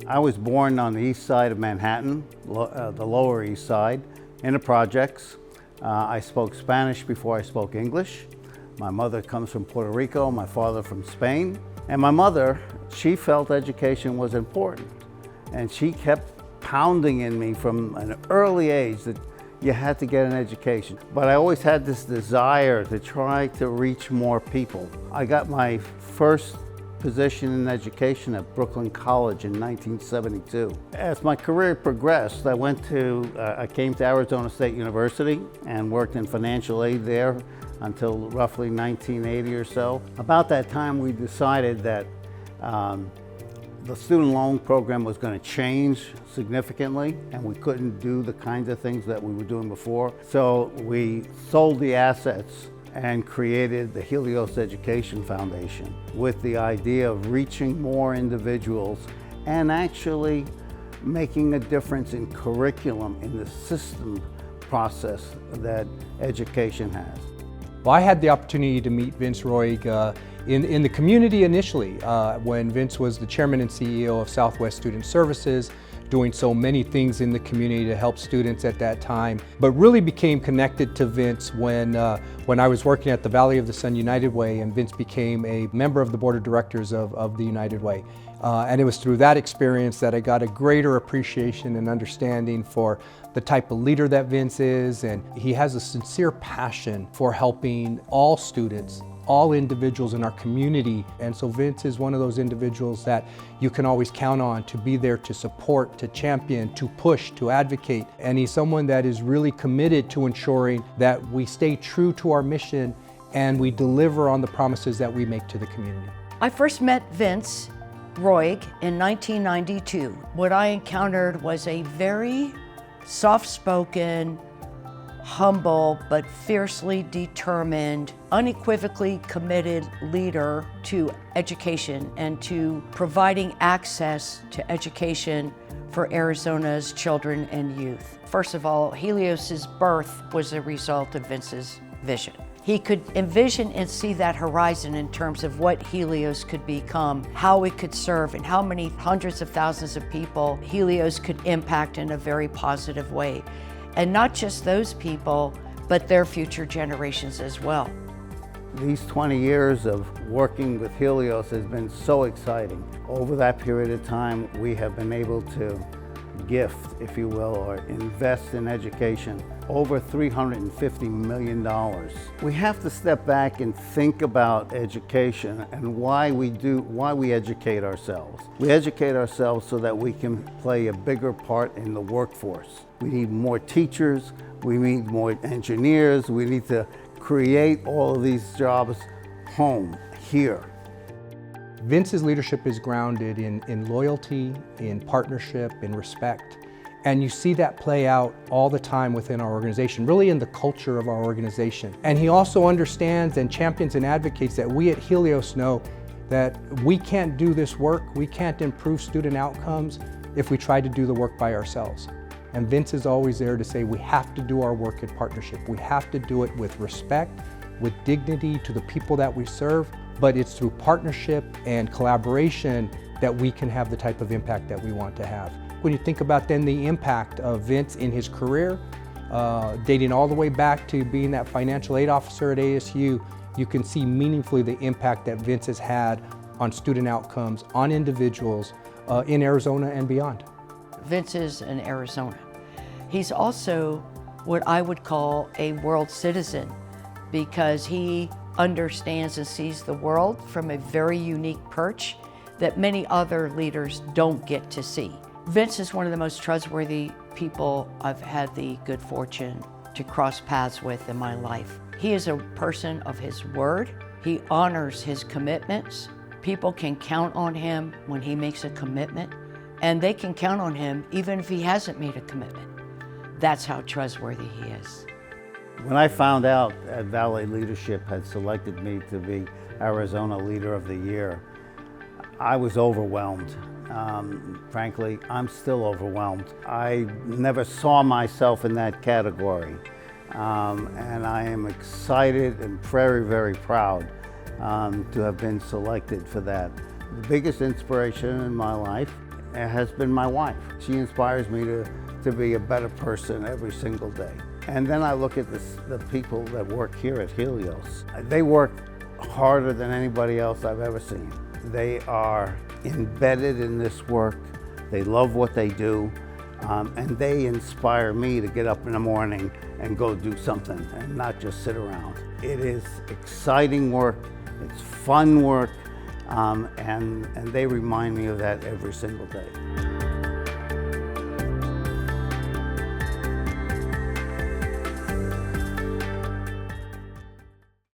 I was born on the east side of Manhattan, the Lower East Side, in the projects. I spoke Spanish before I spoke English. My mother comes from Puerto Rico, my father from Spain. And my mother, she felt education was important. And she kept pounding in me from an early age that you had to get an education. But I always had this desire to try to reach more people. I got my first position in education at Brooklyn College in 1972. As my career progressed, I came to Arizona State University and worked in financial aid there until roughly 1980 or so. About that time, we decided that the student loan program was going to change significantly, and we couldn't do the kinds of things that we were doing before. So we sold the assets and created the Helios Education Foundation with the idea of reaching more individuals and actually making a difference in curriculum, in the system process that education has. Well, I had the opportunity to meet Vince Roig in the community initially when Vince was the chairman and CEO of Southwest Student Services, doing so many things in the community to help students at that time, but really became connected to Vince when I was working at the Valley of the Sun United Way, and Vince became a member of the board of directors of the United Way. And it was through that experience that I got a greater appreciation and understanding for the type of leader that Vince is, and he has a sincere passion for helping all students, all individuals in our community. And so Vince is one of those individuals that you can always count on to be there to support, to champion, to push, to advocate. And he's someone that is really committed to ensuring that we stay true to our mission and we deliver on the promises that we make to the community. I first met Vince Roig in 1992. What I encountered was a very soft-spoken, humble, but fiercely determined, unequivocally committed leader to education and to providing access to education for Arizona's children and youth. First of all, Helios's birth was a result of Vince's vision. He could envision and see that horizon in terms of what Helios could become, how it could serve, and how many hundreds of thousands of people Helios could impact in a very positive way. And not just those people, but their future generations as well. These 20 years of working with Helios has been so exciting. Over that period of time, we have been able to gift, if you will, or invest in education over $350 million. We have to step back and think about education and why we educate ourselves. We educate ourselves so that we can play a bigger part in the workforce. We need more teachers, we need more engineers, we need to create all of these jobs home, here. Vince's leadership is grounded in loyalty, in partnership, in respect. And you see that play out all the time within our organization, really in the culture of our organization. And he also understands and champions and advocates that we at Helios know that we can't do this work, we can't improve student outcomes if we try to do the work by ourselves. And Vince is always there to say we have to do our work in partnership. We have to do it with respect, with dignity to the people that we serve, but it's through partnership and collaboration that we can have the type of impact that we want to have. When you think about then the impact of Vince in his career, dating all the way back to being that financial aid officer at ASU, you can see meaningfully the impact that Vince has had on student outcomes, on individuals in Arizona and beyond. Vince is an Arizona. He's also what I would call a world citizen because he understands and sees the world from a very unique perch that many other leaders don't get to see. Vince is one of the most trustworthy people I've had the good fortune to cross paths with in my life. He is a person of his word. He honors his commitments. People can count on him when he makes a commitment, and they can count on him even if he hasn't made a commitment. That's how trustworthy he is. When I found out that Valley Leadership had selected me to be Arizona Leader of the Year, I was overwhelmed. Frankly, I'm still overwhelmed. I never saw myself in that category. And I am excited and very, very proud to have been selected for that. The biggest inspiration in my life has been my wife. She inspires me to be a better person every single day. And then I look at the people that work here at Helios. They work harder than anybody else I've ever seen. They are embedded in this work. They love what they do. And they inspire me to get up in the morning and go do something and not just sit around. It is exciting work, it's fun work, and they remind me of that every single day.